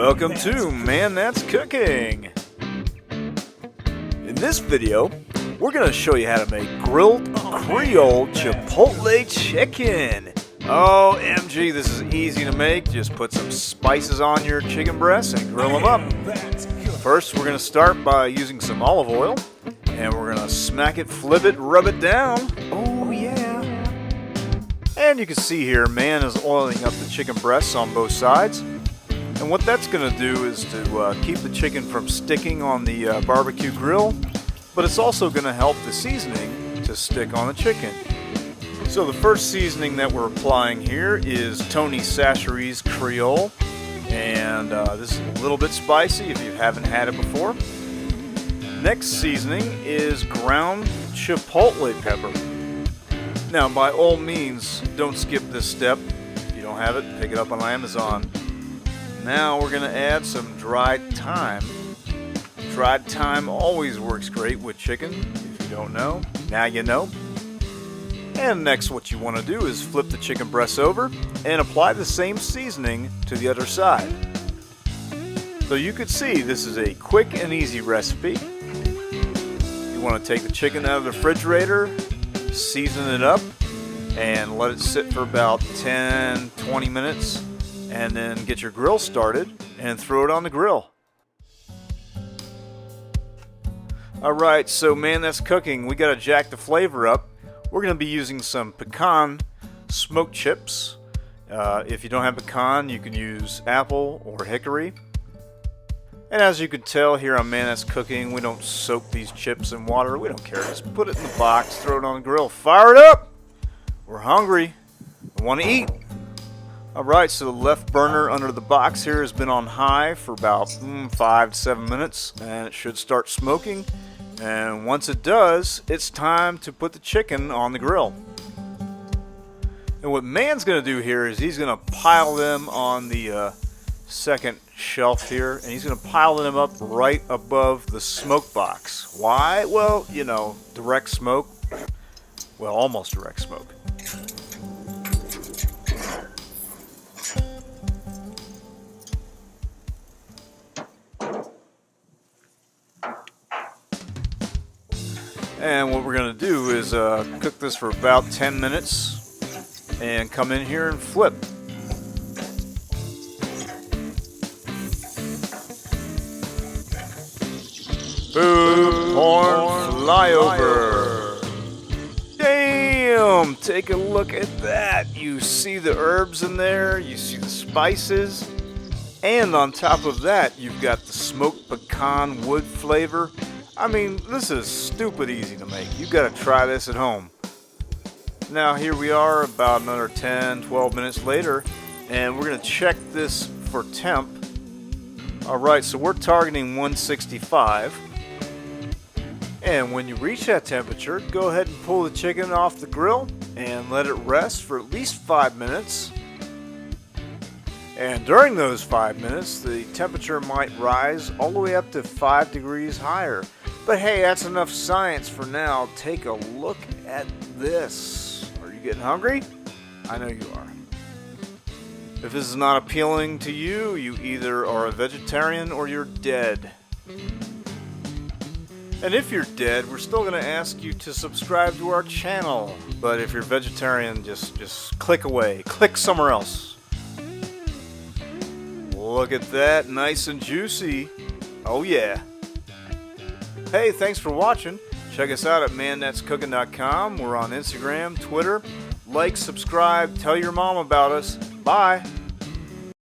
Welcome to Man That's Cooking. In this video, we're going to show you how to make grilled Creole Chipotle chicken. Oh, MG, this is easy to make. Just put some spices on your chicken breasts and grill them up. First, we're going to start by using some olive oil. And we're going to smack it, flip it, rub it down. Oh, yeah. And you can see here, man is oiling up the chicken breasts on both sides. And what that's going to do is to keep the chicken from sticking on the barbecue grill, but it's also going to help the seasoning to stick on the chicken. So the first seasoning that we're applying here is Tony's Chachere's Creole, and this is a little bit spicy if you haven't had it before. Next seasoning is ground Chipotle pepper. Now, by all means, don't skip this step. If you don't have it, pick it up on Amazon. Now we're going to add some dried thyme. Dried thyme always works great with chicken. If you don't know, now you know. And next, what you want to do is flip the chicken breasts over and apply the same seasoning to the other side. So you can see this is a quick and easy recipe. You want to take the chicken out of the refrigerator, season it up, and let it sit for about 10-20 minutes. And then get your grill started and throw it on the grill. Alright, so man, that's cooking. We gotta jack the flavor up. We're gonna be using some pecan smoked chips. If you don't have pecan, you can use apple or hickory. And as you can tell here on Man That's Cooking, we don't soak these chips in water. We don't care. Just put it in the box, throw it on the grill, fire it up! We're hungry. We want to eat. Alright, so the left burner under the box here has been on high for about 5 to 7 minutes, and it should start smoking. And once it does, it's time to put the chicken on the grill. And what Man's going to do here is he's going to pile them on the second shelf here, and he's going to pile them up right above the smoke box. Why? Well, you know, direct smoke. Well, almost direct smoke. And what we're going to do is cook this for about 10 minutes and come in here and flip. Food porn flyover. Damn! Take a look at that. You see the herbs in there, you see the spices, and on top of that, you've got the smoked pecan wood flavor. I mean, this is stupid easy to make. You've got to try this at home. Now here we are about another 10-12 minutes later, and we're going to check this for temp. Alright, so we're targeting 165. And when you reach that temperature, go ahead and pull the chicken off the grill and let it rest for at least 5 minutes. And during those 5 minutes, the temperature might rise all the way up to 5 degrees higher. But hey, that's enough science for now. Take a look at this. Are you getting hungry? I know you are. If this is not appealing to you, you either are a vegetarian or you're dead. And if you're dead, we're still going to ask you to subscribe to our channel. But if you're vegetarian, just click away. Click somewhere else. Look at that, nice and juicy. Oh yeah. Hey, thanks for watching. Check us out at manthat'scooking.com. We're on Instagram, Twitter. Like, subscribe, tell your mom about us. Bye.